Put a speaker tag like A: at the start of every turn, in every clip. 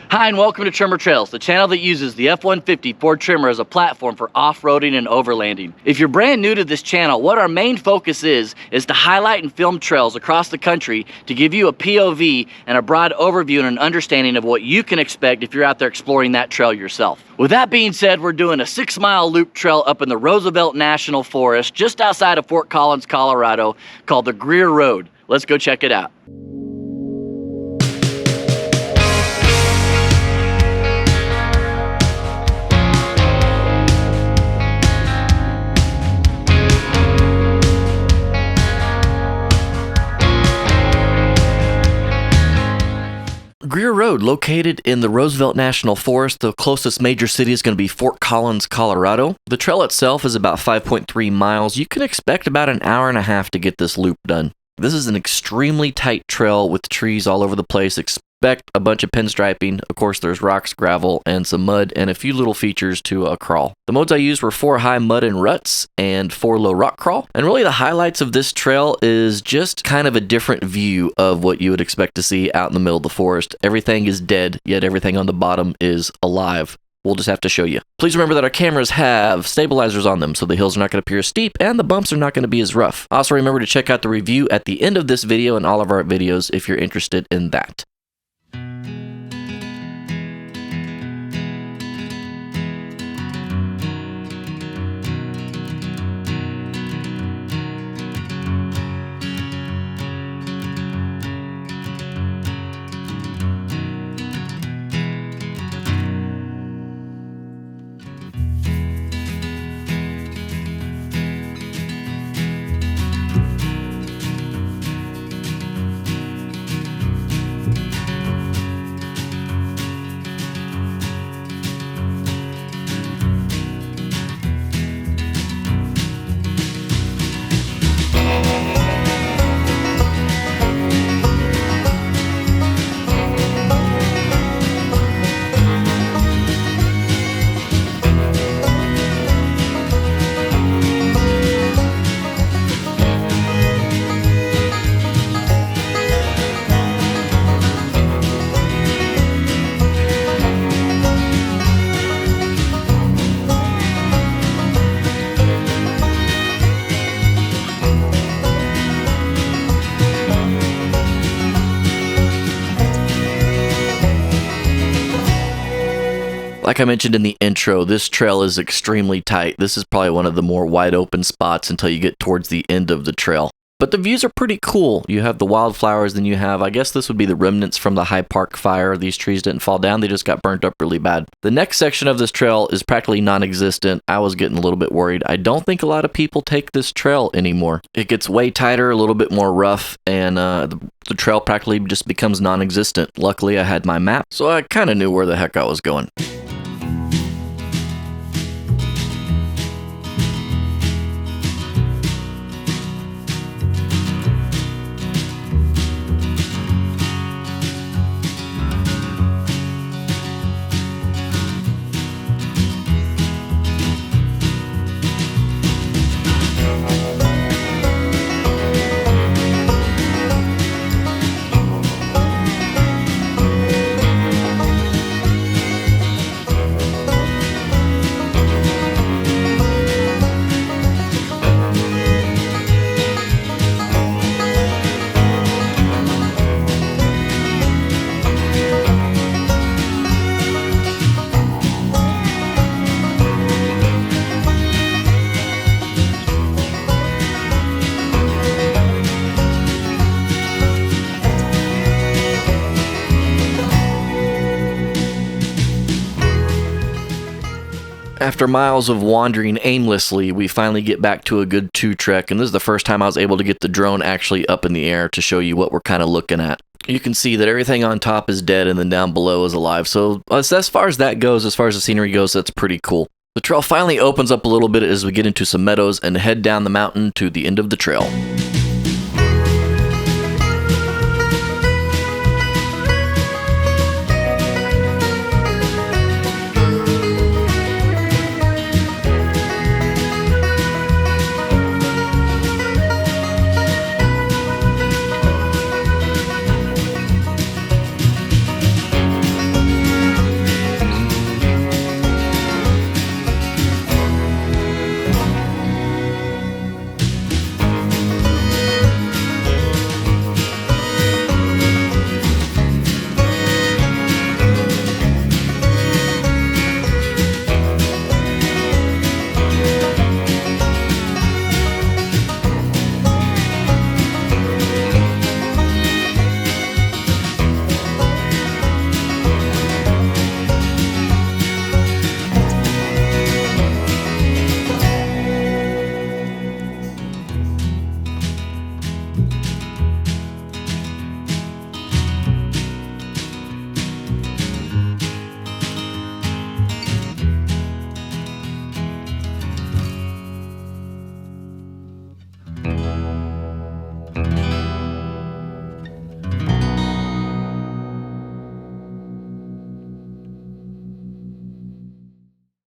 A: Hi and welcome to Tremor Trails, the channel that uses the F150 Ford Tremor as a platform for off-roading and overlanding. If you're brand new to this channel, what our main focus is to highlight and film trails across the country to give you a POV and a broad overview and an understanding of what you can expect if you're out there exploring that trail yourself. With that being said, we're doing a 6-mile loop trail up in the Roosevelt National Forest just outside of Fort Collins, Colorado, called the Greer Rd. Let's go check it out. Greer Rd, located in the Roosevelt National Forest. The closest major city is going to be Fort Collins, Colorado. The trail itself is about 5.3 miles. You can expect about an hour and a half to get this loop done. This is an extremely tight trail with trees all over the place. Expect a bunch of pinstriping. Of course, there's rocks, gravel, and some mud, and a few little features to crawl. The modes I used were 4 high mud and ruts and 4 low rock crawl. And really the highlights of this trail is just kind of a different view of what you would expect to see out in the middle of the forest. Everything is dead, yet everything on the bottom is alive. We'll just have to show you. Please remember that our cameras have stabilizers on them, so the hills are not going to appear steep and the bumps are not going to be as rough. Also remember to check out the review at the end of this video and all of our videos if you're interested in that. Like I mentioned in the intro, this trail is extremely tight. This is probably one of the more wide open spots until you get towards the end of the trail. But the views are pretty cool. You have the wildflowers, then you have, I guess this would be the remnants from the High Park fire. These trees didn't fall down, they just got burnt up really bad. The next section of this trail is practically non-existent. I was getting a little bit worried. I don't think a lot of people take this trail anymore. It gets way tighter, a little bit more rough, and the trail practically just becomes non-existent. Luckily, I had my map, so I kind of knew where the heck I was going. After miles of wandering aimlessly, we finally get back to a good 2-trek, and this is the first time I was able to get the drone actually up in the air to show you what we're kind of looking at. You can see that everything on top is dead and then down below is alive, so as far as that goes, as far as the scenery goes, that's pretty cool. The trail finally opens up a little bit as we get into some meadows and head down the mountain to the end of the trail.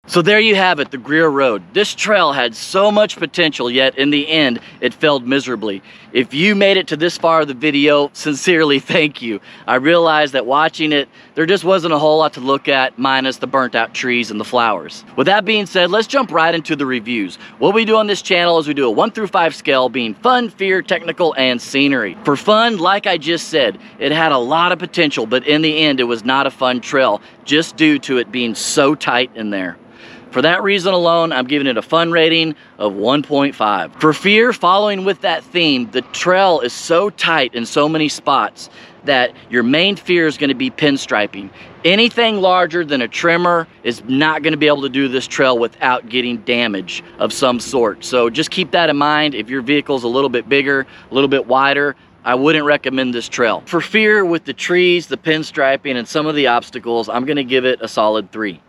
A: So there you have it, the Greer Road. This trail had so much potential, yet in the end, it failed miserably. If you made it to this far of the video, sincerely thank you. I realized that watching it, there just wasn't a whole lot to look at, minus the burnt out trees and the flowers. With that being said, let's jump right into the reviews. What we do on this channel is we do a 1 through 5 scale, being fun, fear, technical, and scenery. For fun, like I just said, it had a lot of potential, but in the end, it was not a fun trail, just due to it being so tight in there. For that reason alone, I'm giving it a fun rating of 1.5. For fear, following with that theme, the trail is so tight in so many spots that your main fear is going to be pinstriping. Anything larger than a Tremor is not going to be able to do this trail without getting damage of some sort. So just keep that in mind. If your vehicle's a little bit bigger, a little bit wider, I wouldn't recommend this trail. For fear, with the trees, the pinstriping, and some of the obstacles, I'm going to give it a solid 3.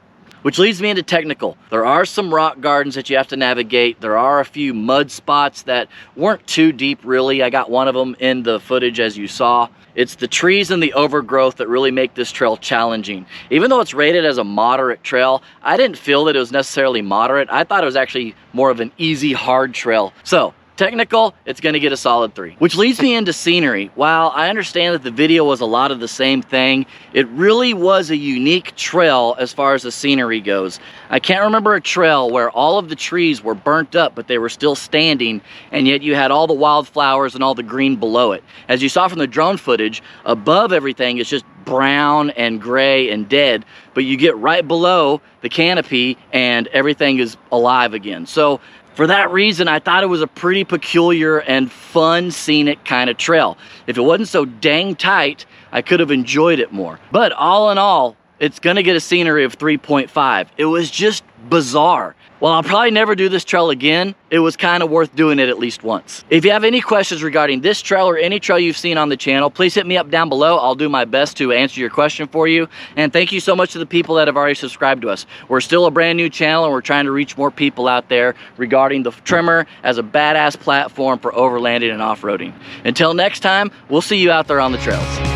A: Which leads me into technical. There are some rock gardens that you have to navigate. There are a few mud spots that weren't too deep really. I got one of them in the footage as you saw. It's the trees and the overgrowth that really make this trail challenging. Even though it's rated as a moderate trail, I didn't feel that it was necessarily moderate. I thought it was actually more of an easy, hard trail. So, technical, it's gonna get a solid 3. Which leads me into scenery. While I understand that the video was a lot of the same thing, it really was a unique trail as far as the scenery goes. I can't remember a trail where all of the trees were burnt up, but they were still standing, and yet you had all the wildflowers and all the green below it. As you saw from the drone footage, above everything is just brown and gray and dead, but you get right below the canopy and everything is alive again. So for that reason, I thought it was a pretty peculiar and fun, scenic kind of trail. If it wasn't so dang tight, I could have enjoyed it more. But all in all, it's gonna get a scenery of 3.5. It was just bizarre. While I'll probably never do this trail again, it was kind of worth doing it at least once. If you have any questions regarding this trail or any trail you've seen on the channel, please hit me up down below. I'll do my best to answer your question for you. And thank you so much to the people that have already subscribed to us. We're still a brand new channel and we're trying to reach more people out there regarding the Tremor as a badass platform for overlanding and off-roading. Until next time, we'll see you out there on the trails.